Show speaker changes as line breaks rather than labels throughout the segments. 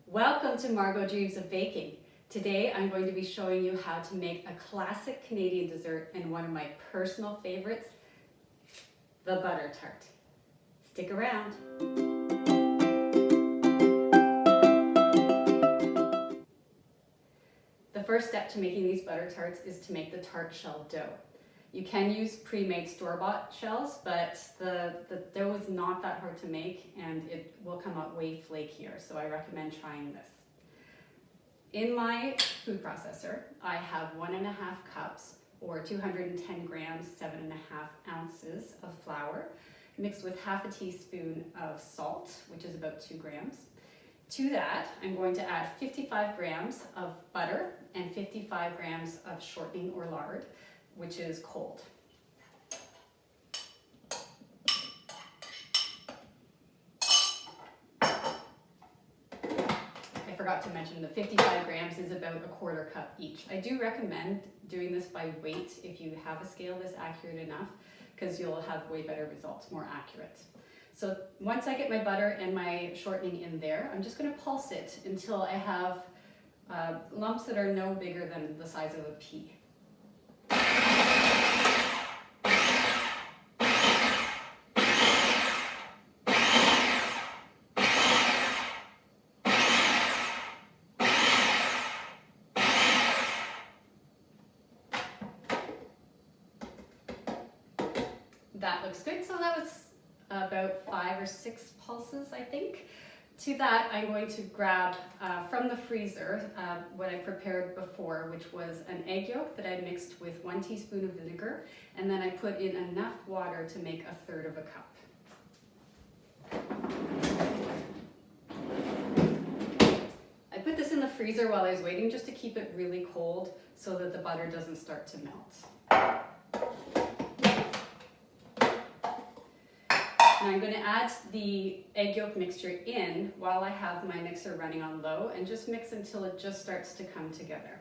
Welcome to Margot Dreams of Baking. Today I'm going to be showing you how to make a classic Canadian dessert and one of my personal favorites, the butter tart. Stick around. The first step to making these butter tarts is to make the tart shell dough. You can use pre-made store-bought shells, but the dough is not that hard to make and it will come out way flakier, so I recommend trying this. In my food processor, I have 1.5 cups or 210 grams, 7.5 ounces of flour, mixed with half a teaspoon of salt, which is about 2 grams. To that, I'm going to add 55 grams of butter and 55 grams of shortening or lard, which is cold. I forgot to mention the 55 grams is about 1/4 cup each. I do recommend doing this by weight if you have a scale that's accurate enough, because you'll have way better results, more accurate. So once I get my butter and my shortening in there, I'm just going to pulse it until I have lumps that are no bigger than the size of a pea. That looks good. So that was about 5 or 6 pulses, I think. To that, I'm going to grab from the freezer what I prepared before, which was an egg yolk that I mixed with 1 teaspoon of vinegar, and then I put in enough water to make 1/3 cup. I put this in the freezer while I was waiting just to keep it really cold so that the butter doesn't start to melt. Now I'm going to add the egg yolk mixture in while I have my mixer running on low and just mix until it just starts to come together.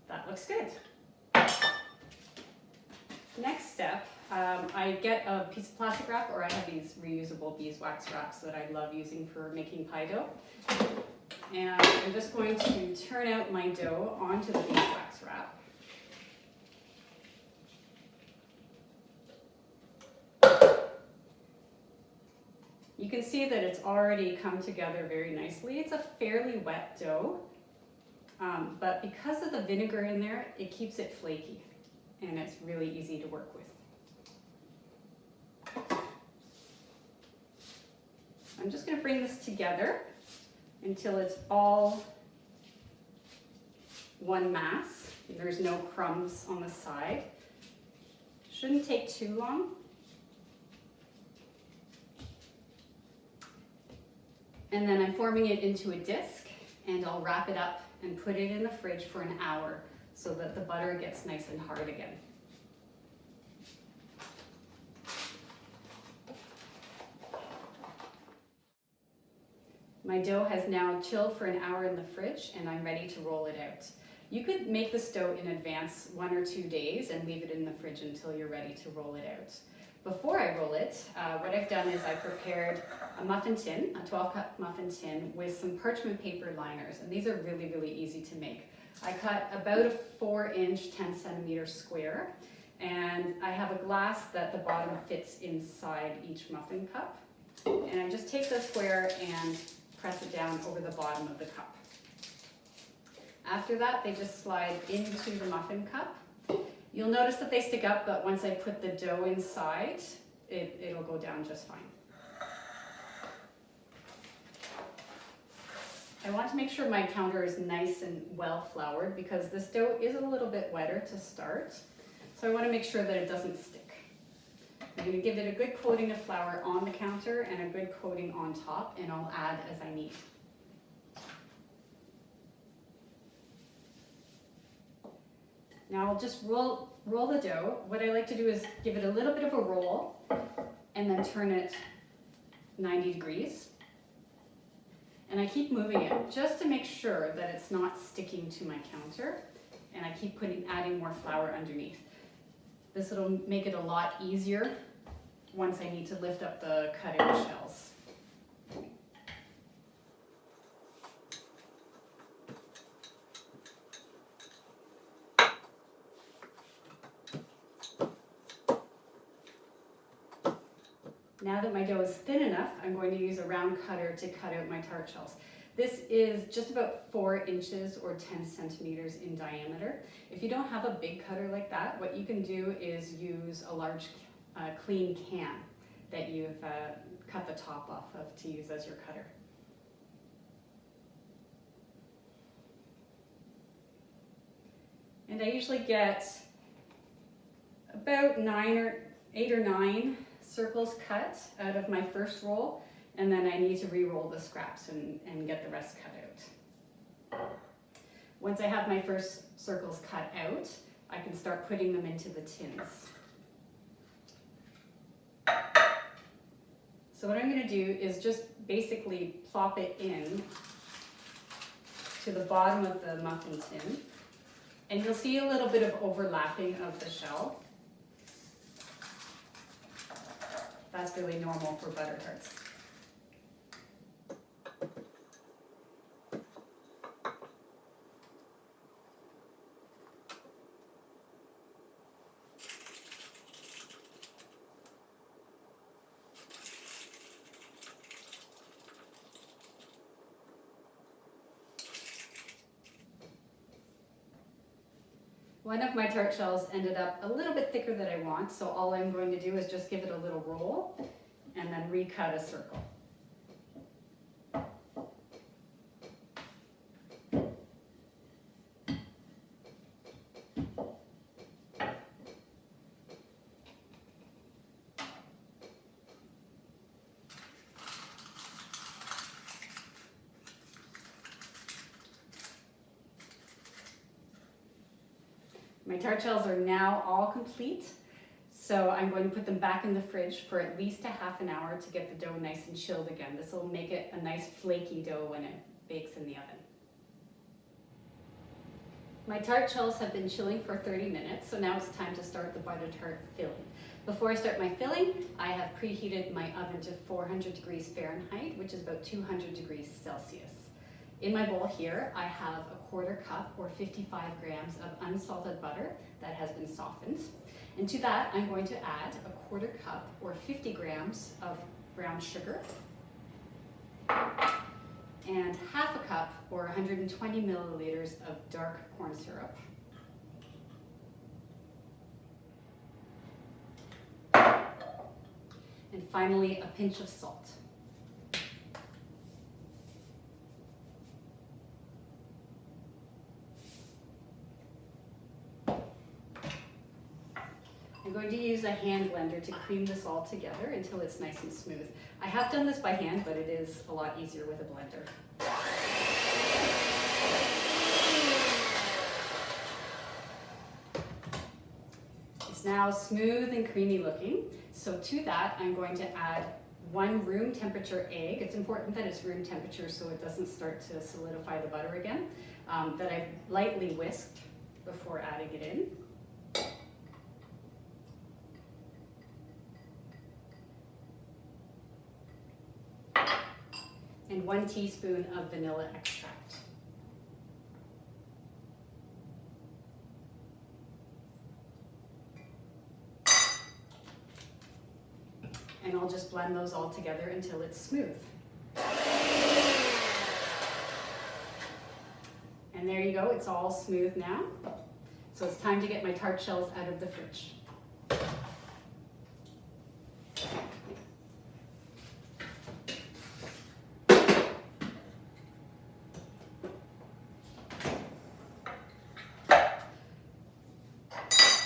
That looks good. Next step, I get a piece of plastic wrap, or I have these reusable beeswax wraps that I love using for making pie dough. And I'm just going to turn out my dough onto the beeswax wrap. You can see that it's already come together very nicely. It's a fairly wet dough, but because of the vinegar in there, it keeps it flaky, and it's really easy to work with. I'm just going to bring this together until it's all one mass. There's no crumbs on the side. Shouldn't take too long. And then I'm forming it into a disc, and I'll wrap it up and put it in the fridge for an hour so that the butter gets nice and hard again. My dough has now chilled for an hour in the fridge, and I'm ready to roll it out. You could make this dough in advance 1 or 2 days and leave it in the fridge until you're ready to roll it out. Before I roll it, what I've done is I prepared a muffin tin, a 12-cup muffin tin with some parchment paper liners, and these are really, really easy to make. I cut about a 4-inch, 10-centimeter square, and I have a glass that the bottom fits inside each muffin cup. And I just take the square and press it down over the bottom of the cup. After that, they just slide into the muffin cup. You'll notice that they stick up, but once I put the dough inside, it'll go down just fine. I want to make sure my counter is nice and well floured because this dough is a little bit wetter to start, so I want to make sure that it doesn't stick. I'm going to give it a good coating of flour on the counter and a good coating on top, and I'll add as I need. Now I'll just roll the dough. What I like to do is give it a little bit of a roll and then turn it 90 degrees. And I keep moving it just to make sure that it's not sticking to my counter. and I keep adding more flour underneath. This will make it a lot easier once I need to lift up the cut out shells. Now that my dough is thin enough, I'm going to use a round cutter to cut out my tart shells. This is just about 4 inches or 10 centimeters in diameter. If you don't have a big cutter like that, what you can do is use a large clean can that you've cut the top off of to use as your cutter. And I usually get about 8 or 9 circles cut out of my first roll, and then I need to re-roll the scraps and get the rest cut out. Once I have my first circles cut out, I can start putting them into the tins. So what I'm going to do is just basically plop it in to the bottom of the muffin tin, and you'll see a little bit of overlapping of the shell. That's really normal for butter tarts. One of my tart shells ended up a little bit thicker than I want, so all I'm going to do is just give it a little roll and then recut a circle. My tart shells are now all complete, so I'm going to put them back in the fridge for at least a half an hour to get the dough nice and chilled again. This will make it a nice flaky dough when it bakes in the oven. My tart shells have been chilling for 30 minutes, so now it's time to start the butter tart filling. Before I start my filling, I have preheated my oven to 400 degrees Fahrenheit, which is about 200 degrees Celsius. In my bowl here, I have a 1/4 cup or 55 grams of unsalted butter that has been softened. And to that, I'm going to add a 1/4 cup or 50 grams of brown sugar and 1/2 cup or 120 milliliters of dark corn syrup. And finally, a pinch of salt. I'm going to use a hand blender to cream this all together until it's nice and smooth. I have done this by hand, but it is a lot easier with a blender. It's now smooth and creamy looking. So to that, I'm going to add 1 room temperature egg. It's important that it's room temperature so it doesn't start to solidify the butter again, that I've lightly whisked before adding it in. And 1 teaspoon of vanilla extract. And I'll just blend those all together until it's smooth. And there you go, it's all smooth now. So it's time to get my tart shells out of the fridge.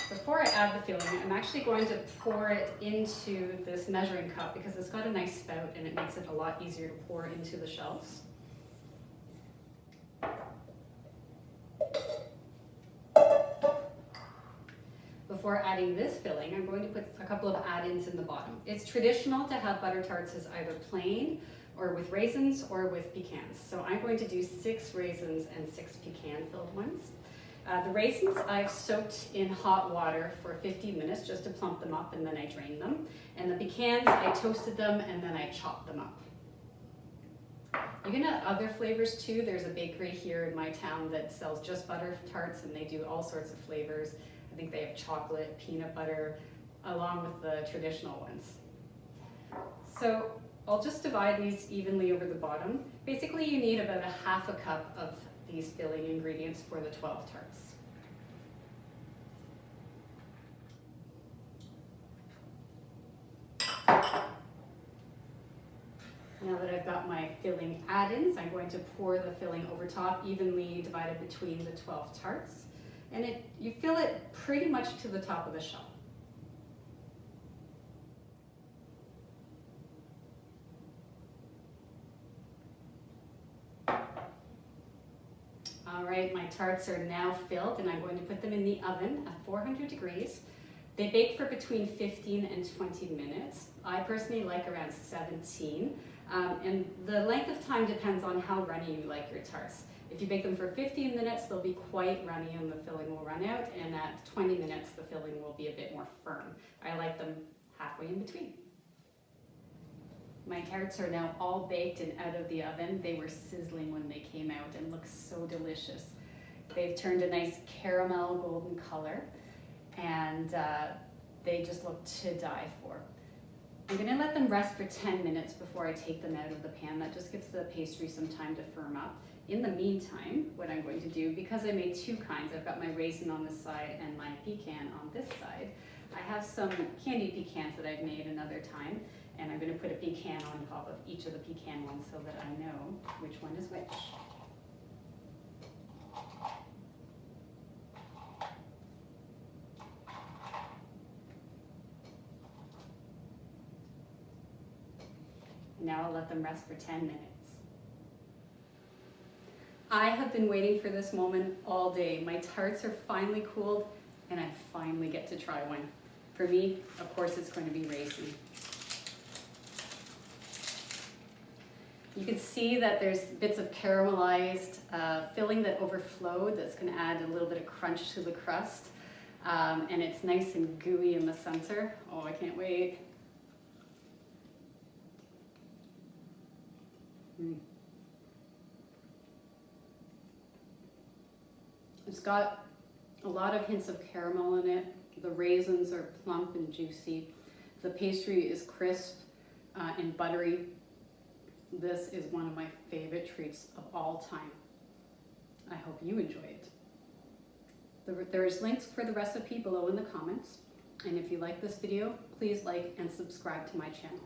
Before I add the filling, I'm actually going to pour it into this measuring cup because it's got a nice spout and it makes it a lot easier to pour into the shells. Before adding this filling, I'm going to put a couple of add-ins in the bottom. It's traditional to have butter tarts as either plain or with raisins or with pecans. So I'm going to do 6 raisins and 6 pecan-filled ones. The raisins I've soaked in hot water for 15 minutes just to plump them up, and then I drained them. And the pecans, I toasted them and then I chopped them up. You can add other flavors too. There's a bakery here in my town that sells just butter tarts, and they do all sorts of flavors. I think they have chocolate, peanut butter, along with the traditional ones. So I'll just divide these evenly over the bottom. Basically, you need about a half a cup of these filling ingredients for the 12 tarts. Now that I've got my filling add-ins, I'm going to pour the filling over top, evenly divided between the 12 tarts. And you fill it pretty much to the top of the shell. All right, my tarts are now filled, and I'm going to put them in the oven at 400 degrees. They bake for between 15 and 20 minutes. I personally like around 17. And the length of time depends on how runny you like your tarts. If you bake them for 15 minutes, they'll be quite runny and the filling will run out, and at 20 minutes, the filling will be a bit more firm. I like them halfway in between. My tarts are now all baked and out of the oven. They were sizzling when they came out and look so delicious. They've turned a nice caramel golden color, and they just look to die for. I'm gonna let them rest for 10 minutes before I take them out of the pan. That just gives the pastry some time to firm up. In the meantime, what I'm going to do, because I made two kinds, I've got my raisin on this side and my pecan on this side. I have some candied pecans that I've made another time, and I'm gonna put a pecan on top of each of the pecan ones so that I know which one is which. Now I'll let them rest for 10 minutes. I have been waiting for this moment all day. My tarts are finally cooled, and I finally get to try one. For me, of course, it's going to be raisin. You can see that there's bits of caramelized filling that overflowed that's going to add a little bit of crunch to the crust. And it's nice and gooey in the center. Oh, I can't wait. It's got a lot of hints of caramel in it. The raisins are plump and juicy. The pastry is crisp and buttery. This is one of my favorite treats of all time. I hope you enjoy it. There's links for the recipe below in the comments. And if you like this video, please like and subscribe to my channel.